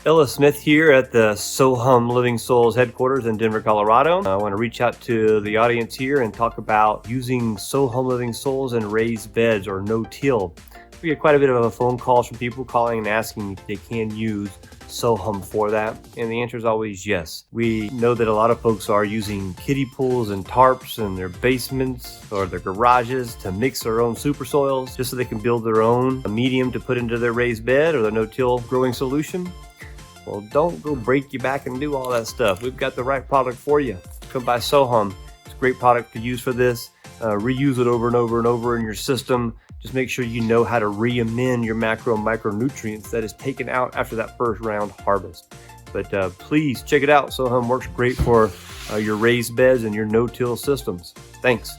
Ella Smith here at the SoHum Living Soils headquarters in Denver, Colorado. I want to reach out to the audience here and talk about using SoHum Living Soils in raised beds or no-till. We get quite a bit of phone calls from people calling and asking if they can use SoHum for that, and the answer is always yes. We know that a lot of folks are using kiddie pools and tarps in their basements or their garages to mix their own super soils just so they can build their own medium to put into their raised bed or their no-till growing solution. Well, don't go break your back and do all that stuff. We've got the right product for you. Come by SoHum. It's a great product to use for this. Reuse it over and over and over in your system. Just make sure you know how to re-amend your macro and micronutrients that is taken out after that first round harvest. But please check it out. SoHum works great for your raised beds and your no-till systems. Thanks.